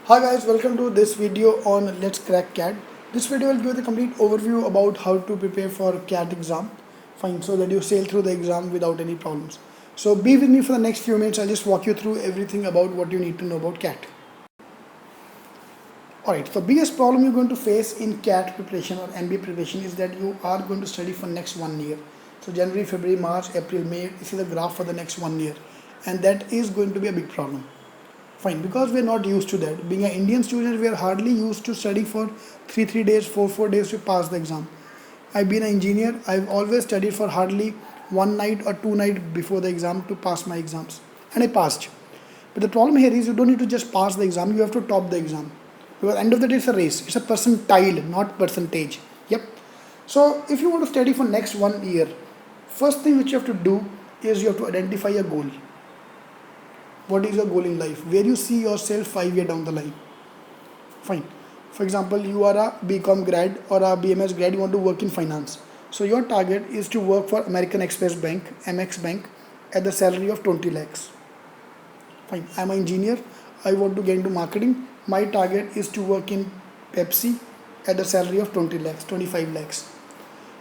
Hi guys, welcome to this video on Let's Crack CAT. This video will give the complete overview about how to prepare for CAT exam. Fine, so that you sail through the exam without any problems. So be with me for the next few minutes. I'll just walk you through everything about what you need to know about CAT. Alright, so biggest problem you're going to face in CAT preparation or MBA preparation is that you are going to study for next 1 year. So January, February, March, April, May, this is the graph for the next 1 year. And that is going to be a big problem. Fine, because we're not used to that. Being an Indian student, we are hardly used to study for 3 days, 4 days to pass the exam. I've been an engineer. I've always studied for hardly 1 night or 2 nights before the exam to pass my exams. And I passed. But the problem here is you don't need to just pass the exam, you have to top the exam. Because at the end of the day, it's a race. It's a percentile, not percentage. Yep. So if you want to study for next 1 year, first thing which you have to do is you have to identify a goal. What is your goal in life? Where you see yourself 5 years down the line? Fine. For example, you are a BCom grad or a BMS grad, you want to work in finance. So your target is to work for American Express Bank, MX Bank, at the salary of 20 lakhs. Fine. I'm an engineer. I want to get into marketing. My target is to work in Pepsi at the salary of 20 lakhs, 25 lakhs.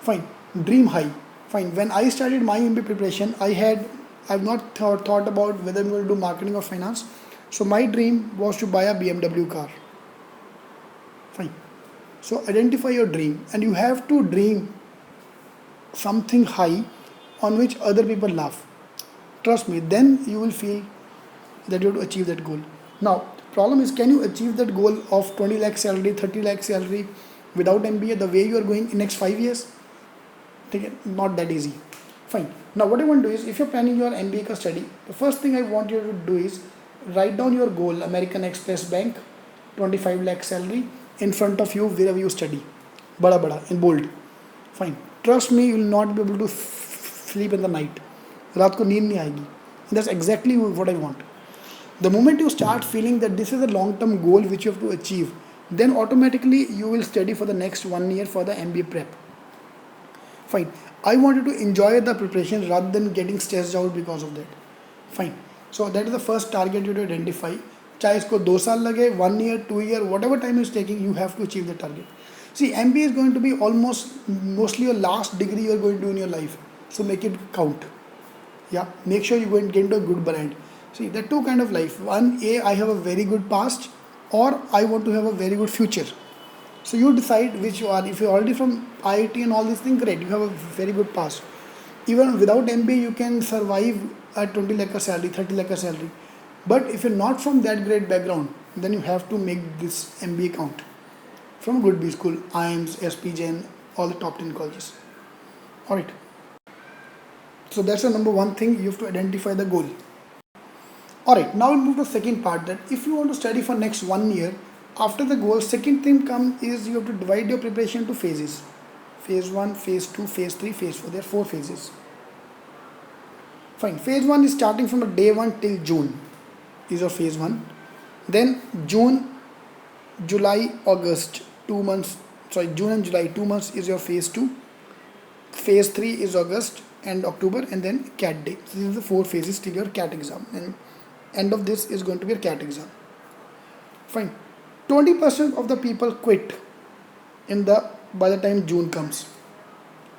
Fine. Dream high. Fine. When I started my MBA preparation, I've not thought about whether I'm going to do marketing or finance. So my dream was to buy a BMW car. Fine. So identify your dream, and you have to dream something high on which other people laugh. Trust me, then you will feel that you have to achieve that goal. Now, problem is, can you achieve that goal of 20 lakh salary, 30 lakh salary without MBA the way you are going in next 5 years? Not that easy. Fine. Now what I want to do is, if you're planning your MBA study, the first thing I want you to do is write down your goal, American Express Bank, 25 lakh salary, in front of you wherever you study. Bada bada, in bold. Fine. Trust me, you will not be able to sleep in the night. रात को नींद नहीं आएगी. That's exactly what I want. The moment you start feeling that this is a long-term goal which you have to achieve, then automatically you will study for the next 1 year for the MBA prep. Fine. I wanted to enjoy the preparation rather than getting stressed out because of that. Fine. So that is the first target you have to identify. चाहे इसको 2 साल लगे, 1 year, 2 year, whatever time it's taking, you have to achieve the target. See, MBA is going to be mostly your last degree you are going to do in your life. So make it count. Yeah. Make sure you go and get into a good brand. See, there are two kind of life. One, I have a very good past, or I want to have a very good future. So you decide which you are. If you're already from IIT and all these things, great, you have a very good past. Even without MBA, you can survive at 20 lakh a salary, 30 lakh a salary. But if you're not from that great background, then you have to make this MBA count. From a good B school, IIMs, SPGen, all the top 10 colleges. Alright. So that's the number one thing, you have to identify the goal. Alright, now we'll move to the second part, that if you want to study for next 1 year, after the goal, second thing comes is you have to divide your preparation into phases. Phase 1, phase 2, phase 3, phase 4. There are 4 phases. Fine. Phase 1 is starting from the day 1 till June. Is your phase 1. Then June, July, August, 2 months. Sorry, June and July, 2 months is your phase 2. Phase 3 is August and October, and then CAT day. So these are the 4 phases till your CAT exam. And end of this is going to be a CAT exam. Fine. 20% of the people quit by the time June comes.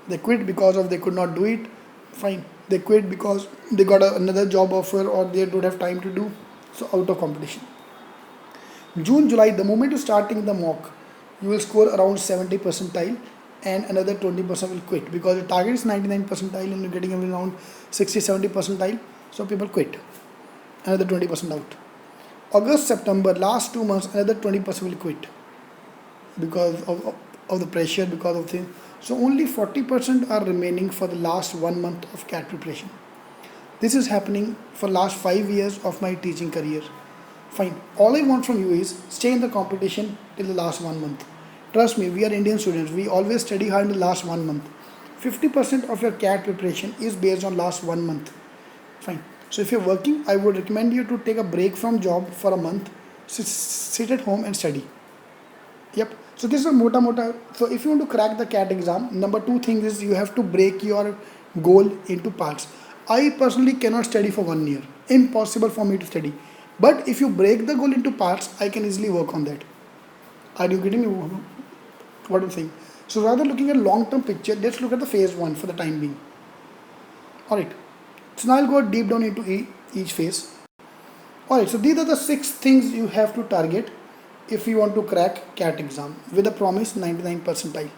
They quit because they could not do it. Fine. They quit because they got another job offer, or they don't have time to do. So out of competition. June, July, the moment you're starting the mock, you will score around 70 percentile, and another 20% will quit because the target is 99 percentile and you're getting around 60-70 percentile. So people quit. Another 20% out. August, September, last 2 months, another 20% will quit because of the pressure, because of things. So only 40% are remaining for the last 1 month of CAT preparation. This is happening for last 5 years of my teaching career. Fine. All I want from you is stay in the competition till the last 1 month. Trust me, we are Indian students. We always study hard in the last 1 month. 50% of your CAT preparation is based on last 1 month. Fine. So if you're working, I would recommend you to take a break from job for a month, sit at home and study. Yep. So this is a mota. So if you want to crack the CAT exam, number 2 thing is you have to break your goal into parts. I personally cannot study for 1 year. Impossible for me to study. But if you break the goal into parts, I can easily work on that. Are you getting me what I'm saying? So rather looking at long-term picture, let's look at the phase one for the time being. Alright. So now I'll go deep down into each phase. Alright, so these are the 6 things you have to target if you want to crack CAT exam with a promise 99 percentile.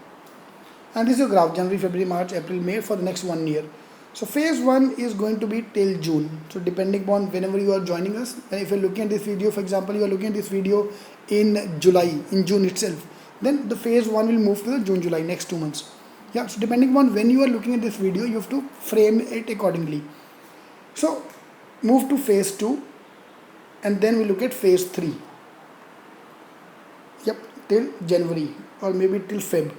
And this is your graph, January, February, March, April, May for the next 1 year. So phase 1 is going to be till June. So depending upon whenever you are joining us, and if you're looking at this video, for example, you are looking at this video in July, in June itself, then the phase 1 will move to the June, July, next 2 months. Yeah, so depending upon when you are looking at this video, you have to frame it accordingly. So move to phase 2 and then we look at phase 3. Yep, till January or maybe till Feb.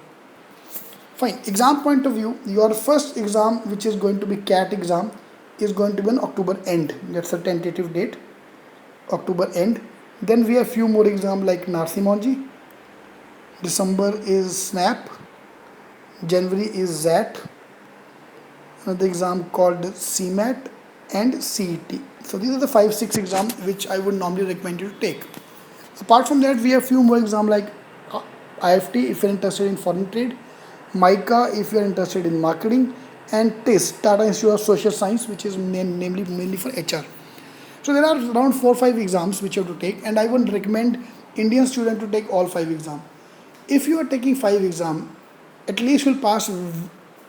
Fine, exam point of view, your first exam, which is going to be CAT exam, is going to be on October end. That's the tentative date, October end. Then we have few more exams like Narsimonji. December is SNAP. January is ZAT. Another exam called CMAT and CET. So these are the 5-6 exams which I would normally recommend you to take. Apart from that, we have few more exams like IFT if you're interested in foreign trade, MICA if you're interested in marketing, and TIS, Tata Institute of Social Science, which is mainly for HR. So there are around 4-5 exams which you have to take, and I would recommend Indian student to take all 5 exams. If you are taking 5 exams, at least you'll pass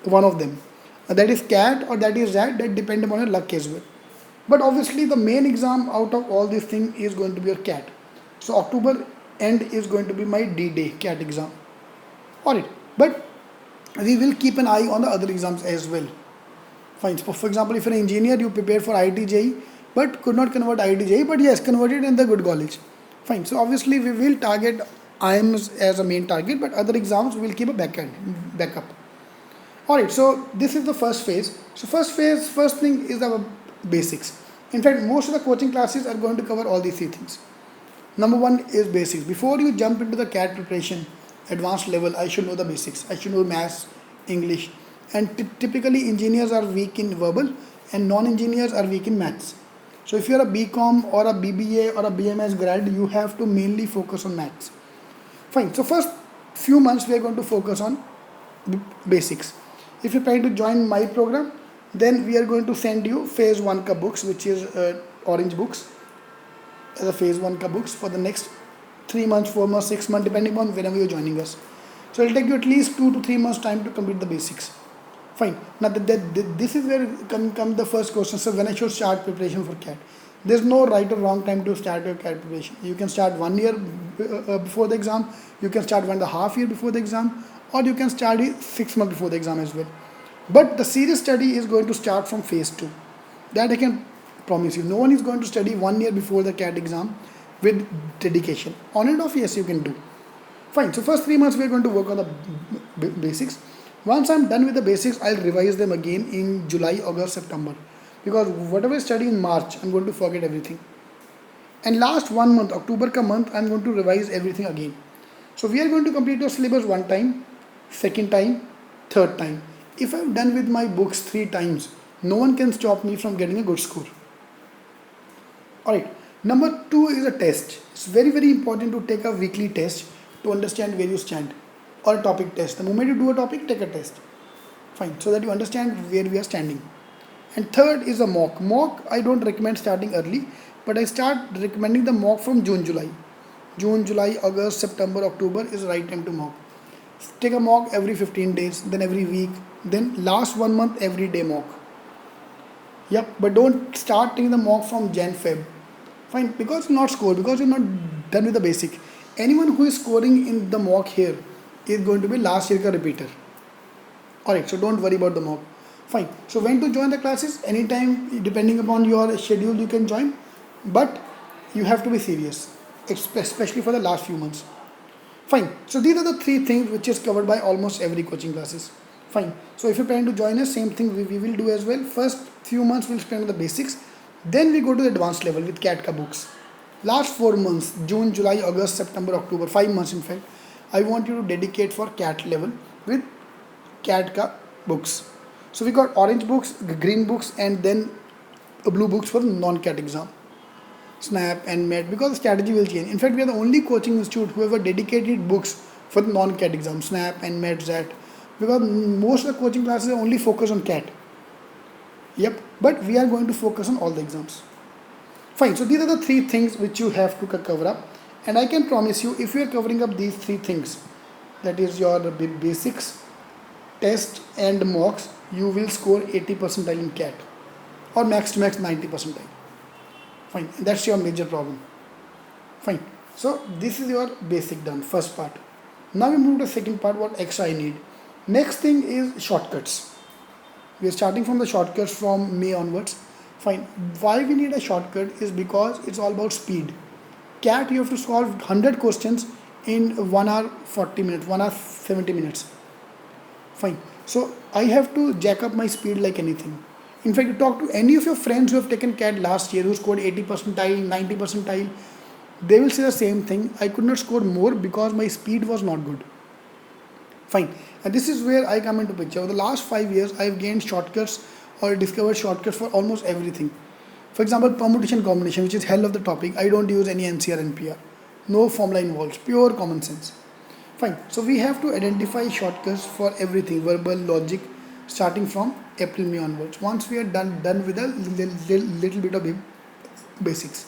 one of them. That is CAT or that is that depends upon your luck as well. But obviously the main exam out of all these things is going to be your CAT. So October end is going to be my D-Day CAT exam. Alright, but we will keep an eye on the other exams as well. Fine. So for example, if you're an engineer, you prepare for IIT JEE, but could not convert IIT JEE, but yes, converted in the good college. Fine. So obviously we will target IIMs as a main target, but other exams we will keep a backup. Alright, so this is the first phase. So first thing is our basics. In fact, most of the coaching classes are going to cover all these 3 things. Number 1 is basics. Before you jump into the CAT preparation, advanced level, I should know the basics. I should know maths, English, and typically engineers are weak in verbal and non-engineers are weak in maths. So if you're a BCom or a BBA or a BMS grad, you have to mainly focus on maths. Fine. So first few months we are going to focus on basics. If you're trying to join my program, then we are going to send you phase 1 ka books, which is orange books, as a phase 1 ka books for the next 3 months, 4 months, 6 months, depending on whenever you're joining us. So it'll take you at least 2 to 3 months time to complete the basics. Fine. Now this is where come the first question. So when I should start preparation for CAT? There's no right or wrong time to start your CAT preparation. You can start 1 year before the exam. You can start 1.5 years before the exam, or you can start it 6 months before the exam as well. But the serious study is going to start from phase 2. That I can promise you. No one is going to study 1 year before the CAT exam with dedication. On and off, yes, you can do. Fine. So first 3 months we are going to work on the basics. Once I'm done with the basics, I'll revise them again in July, August, September. Because whatever I study in March, I'm going to forget everything. And last 1 month, October ka month, I'm going to revise everything again. So we are going to complete your syllabus 1 time, 2nd time, 3rd time. If I'm done with my books 3 times, no one can stop me from getting a good score. Alright. Number 2 is a test. It's very, very important to take a weekly test to understand where you stand, or a topic test. The moment you do a topic, take a test. Fine. So that you understand where we are standing. And third is a mock. Mock, I don't recommend starting early, but I start recommending the mock from June, July. June, July, August, September, October is the right time to mock. Take a mock every 15 days, then every week, then last 1 month, every day mock. Yep, but don't start taking the mock from Jan, Feb. Fine, because you not score, because you're not done with the basic. Anyone who is scoring in the mock here is going to be last year ka repeater. Alright, so don't worry about the mock. Fine. So when to join the classes? Anytime, depending upon your schedule, you can join. But you have to be serious, especially for the last few months. Fine. So these are the 3 things which is covered by almost every coaching classes. Fine. So if you plan to join us, same thing we will do as well. First few months we'll spend on the basics. Then we go to the advanced level with CAT ka books. Last 4 months, June, July, August, September, October, 5 months in fact, I want you to dedicate for CAT level with CAT ka books. So we got orange books, green books, and then blue books for non-CAT exam. Snap and Met, because the strategy will change. In fact, we are the only coaching institute who have a dedicated books for the non-CAT exam, Snap and Met, ZAT, because most of the coaching classes are only focused on CAT. Yep, but we are going to focus on all the exams. Fine, so these are the three things which you have to cover up, and I can promise you, if you are covering up these three things, that is your basics, test and mocks, you will score 80 percentile in CAT or max to max 90 percentile. Fine, that's your major problem. Fine, so this is your basic done, first part. Now we move to the second part, what extra I need. Next thing is shortcuts. We are starting from the shortcuts from May onwards. Fine, why we need a shortcut is because it's all about speed. CAT, you have to solve 100 questions in 1 hour 40 minutes, 1 hour 70 minutes. Fine, so I have to jack up my speed like anything. In fact, you talk to any of your friends who have taken CAT last year, who scored 80 percentile, 90 percentile, they will say the same thing. I could not score more because my speed was not good. Fine, and this is where I come into picture. Over the last 5 years, I have gained shortcuts or discovered shortcuts for almost everything. For example, permutation combination, which is hell of the topic. I don't use any NCR NPR. No formula involved, pure common sense. Fine, so we have to identify shortcuts for everything, verbal, logic, starting from April, May onwards. Once we are done with a little bit of basics.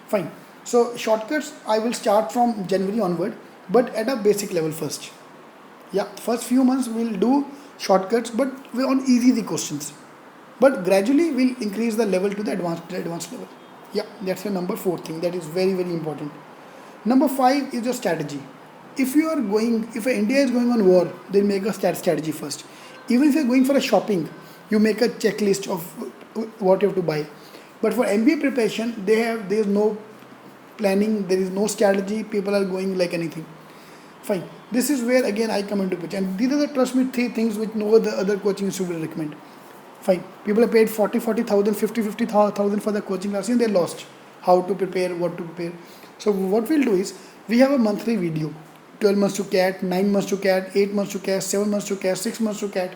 Fine, so shortcuts I will start from January onward, but at a basic level first. Yeah, first few months we'll do shortcuts, but we're on easy questions. But gradually we'll increase the level to the advanced level. Yeah, that's the number 4 thing. That is very, very important. Number 5 is your strategy. If India is going on war, then make a strategy first. Even if you're going for a shopping, you make a checklist of what you have to buy. But for MBA preparation, there is no planning, there is no strategy, people are going like anything. Fine. This is where again I come into picture. And these are the, trust me, 3 things which no other coaching institute will recommend. Fine. People have paid 40,000, 50,000 for the coaching class and they lost how to prepare, what to prepare. So what we'll do is, we have a monthly video. 12 months to CAT, 9 months to CAT, 8 months to CAT, 7 months to CAT, 6 months to CAT.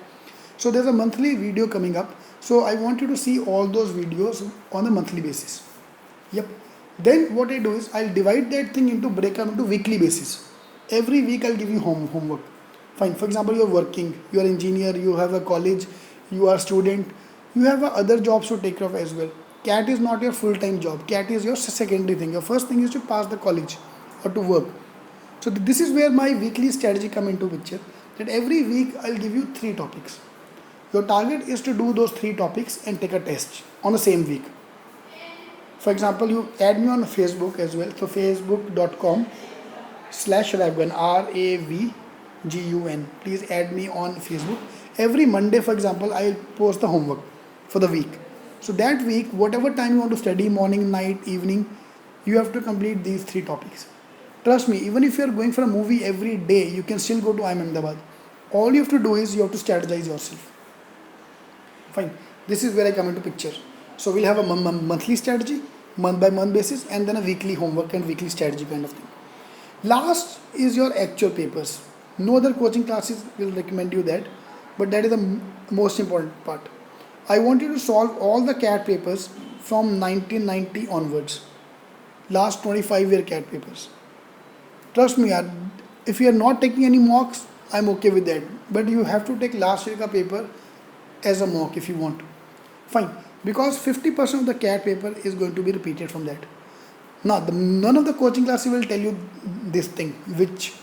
So there's a monthly video coming up. So I want you to see all those videos on a monthly basis. Yep. Then what I do is, I'll divide that thing into breakup into weekly basis. Every week I'll give you homework. Fine. For example, you're working, you're an engineer, you have a college, you are a student, you have other jobs to take care of as well. CAT is not your full-time job. CAT is your secondary thing. Your first thing is to pass the college or to work. So this is where my weekly strategy come into picture. That every week I'll give you 3 topics. Your target is to do those 3 topics and take a test on the same week. For example, you add me on Facebook as well. So facebook.com/Ravgun, RAVGUN. Please add me on Facebook. Every Monday, for example, I'll post the homework for the week. So that week, whatever time you want to study, morning, night, evening, you have to complete these 3 topics. Trust me, even if you are going for a movie every day, you can still go to Ahmedabad. All you have to do is you have to strategize yourself. Fine. This is where I come into picture. So we'll have a monthly strategy, month by month basis, and then a weekly homework and weekly strategy kind of thing. Last is your actual papers. No other coaching classes will recommend you that, but that is the most important part. I want you to solve all the CAT papers from 1990 onwards. Last 25-year CAT papers. Trust me, if you are not taking any mocks, I'm okay with that. But you have to take last year ka paper as a mock if you want. Fine. Because 50% of the CAT paper is going to be repeated from that. Now, none of the coaching classes will tell you this thing, which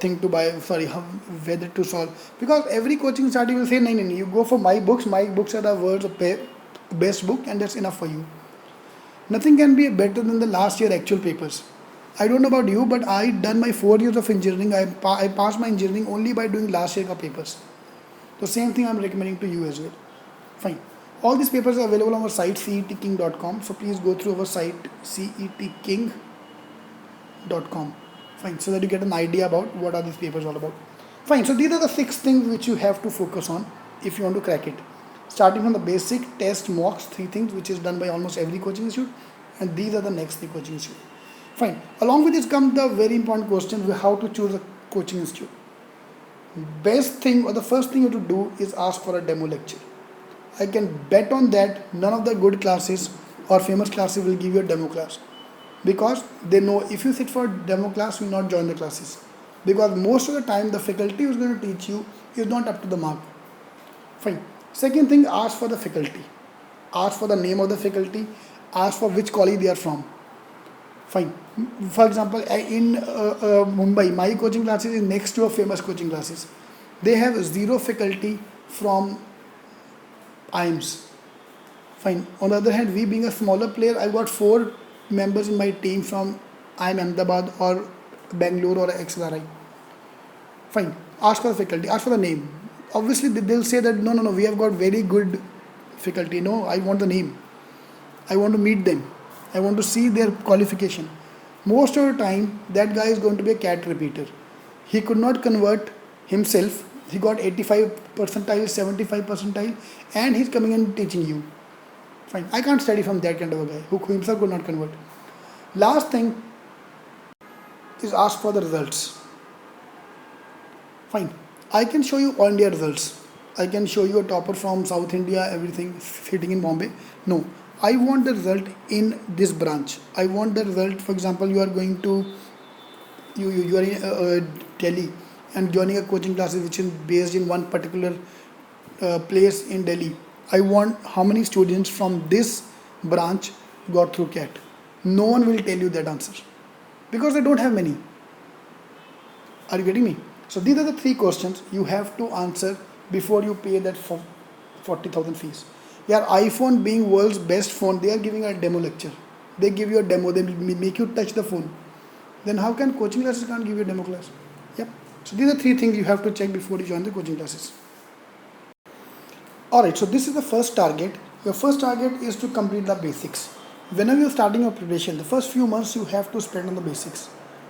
thing to buy, whether to solve. Because every coaching study will say, no, you go for my books are the world's best book and that's enough for you. Nothing can be better than the last year actual papers. I don't know about you, but I done my 4 years of engineering. I passed my engineering only by doing last year papers. So same thing I'm recommending to you as well. Fine. All these papers are available on our site cetking.com. So please go through our site cetking.com. Fine. So that you get an idea about what are these papers all about. Fine. So these are the 6 things which you have to focus on if you want to crack it. Starting from the basic, test, mocks, 3 things which is done by almost every coaching institute. And these are the next 3 coaching institute. Fine. Along with this comes the very important question, how to choose a coaching institute. Best thing or the first thing you have to do is ask for a demo lecture. I can bet on that none of the good classes or famous classes will give you a demo class, because they know if you sit for demo class, you will not join the classes, because most of the time the faculty who is going to teach you is not up to the mark. Fine. Second thing, ask for the faculty. Ask for the name of the faculty. Ask for which college they are from. Fine. For example, in Mumbai, my coaching classes is next to a famous coaching classes. They have zero faculty from IIMs. Fine. On the other hand, we being a smaller player, I got 4 members in my team from IIM Ahmedabad or Bangalore or XLRI. Fine. Ask for the faculty. Ask for the name. Obviously, they'll say that no, we have got very good faculty. No, I want the name. I want to meet them. I want to see their qualification. Most of the time, that guy is going to be a CAT repeater. He could not convert himself. He got 85 percentile, 75 percentile, and he's coming and teaching you. Fine. I can't study from that kind of a guy who himself could not convert. Last thing is ask for the results. Fine. I can show you all India results. I can show you a topper from South India, everything sitting in Bombay. No. I want the result in this branch. I want the result, for example, you are going to, you are in Delhi and joining a coaching classes which is based in one particular place in Delhi. I want how many students from this branch got through CAT. No one will tell you that answer because they don't have many. Are you getting me? So these are the 3 questions you have to answer before you pay that 40,000 fees. Yeah, iPhone being world's best phone, they are giving a demo lecture. They give you a demo, they make you touch the phone. Then how can coaching classes can't give you a demo class? Yep. So these are 3 things you have to check before you join the coaching classes. Alright, so this is the first target. Your first target is to complete the basics. Whenever you're starting your preparation, the first few months you have to spend on the basics.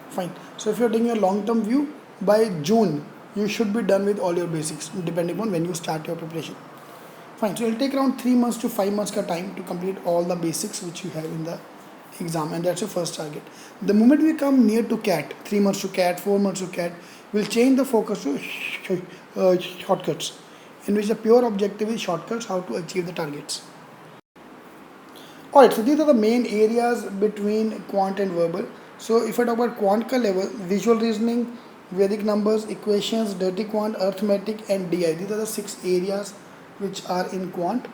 Fine. So if you're taking a long-term view, by June, you should be done with all your basics, depending on when you start your preparation. Fine. So it'll take around 3 months to 5 months ka time to complete all the basics which you have in the exam, and that's your first target. The moment we come near to CAT, 3 months to CAT, 4 months to CAT, we'll change the focus to shortcuts, in which the pure objective is shortcuts, how to achieve the targets. Alright, so these are the main areas between quant and verbal. So if I talk about quant ka level, visual reasoning, Vedic numbers, equations, dirty quant, arithmetic and DI. These are the 6 areas which are in quant,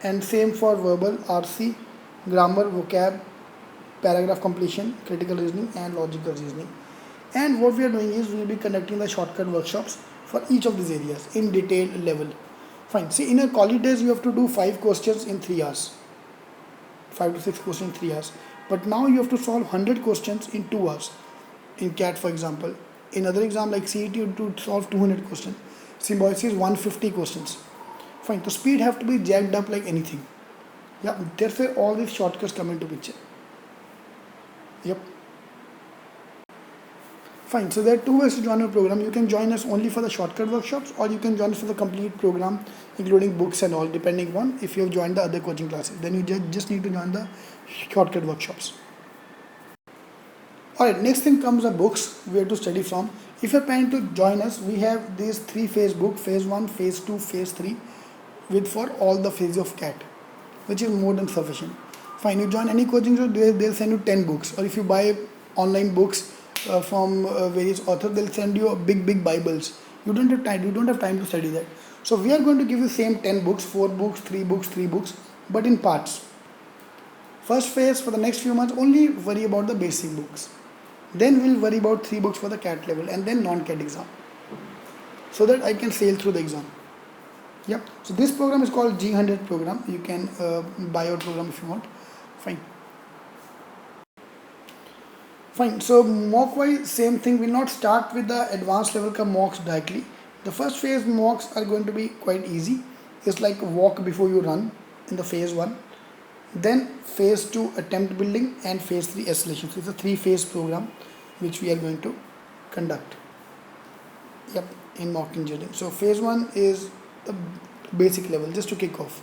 and same for verbal, RC, grammar, vocab, paragraph completion, critical reasoning and logical reasoning. And what we are doing is we will be conducting the shortcut workshops for each of these areas in detailed level. Fine. See, in your college days you have to do 5 questions in 3 hours. 5 to 6 questions in 3 hours. But now you have to solve 100 questions in 2 hours. In CAT, for example. In other exam like CET, you have to solve 200 questions. Symbiosis is 150 questions. Fine. So speed have to be jacked up like anything. Yeah. That's where all these shortcuts come into picture. Yep. Fine. So there are 2 ways to join our program. You can join us only for the shortcut workshops, or you can join us for the complete program, including books and all, depending on if you have joined the other coaching classes. Then you just need to join the shortcut workshops. Alright, next thing comes the books we have to study from. If you're planning to join us, we have these 3 phase book, phase 1, phase 2, phase 3, with for all the phases of CAT, which is more than sufficient. Fine, you join any coaching group, they'll send you 10 books, or if you buy online books from various authors, they'll send you a big Bibles. You don't have time to study that. So we are going to give you same 10 books, 4 books, 3 books, 3 books, but in parts. First phase for the next few months, only worry about the basic books. Then we'll worry about 3 books for the CAT level and then non-CAT exam, so that I can sail through the exam. Yep. So this program is called G100 program. You can buy our program if you want. Fine. Fine. So mock wise, same thing. We'll not start with the advanced level ka mocks directly. The first phase mocks are going to be quite easy. It's like walk before you run in the phase 1. Then phase 2 attempt building and phase 3 escalation. So it's a 3-phase program which we are going to conduct. Yep, in mock engineering. So phase 1 is the basic level, just to kick off.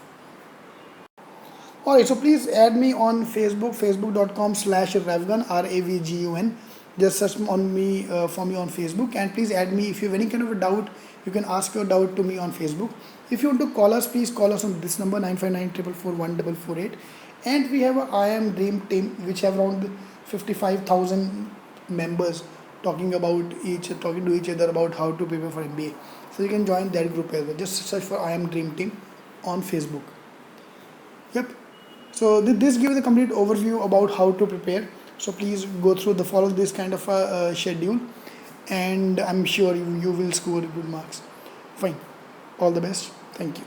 Alright, so please add me on Facebook, facebook.com/Ravgun, RAVGUN. Just search on me for me on Facebook, and please add me. If you have any kind of a doubt, you can ask your doubt to me on Facebook. If you want to call us, please call us on this number 959 444 1448. And we have a IIM Dream team which have around 55,000 members talking to each other about how to prepare for MBA. So you can join that group as well. Just search for IIM Dream Team on Facebook. Yep. So this gives a complete overview about how to prepare. So please go through follow this kind of a schedule, and I'm sure you will score good marks. Fine. All the best. Thank you.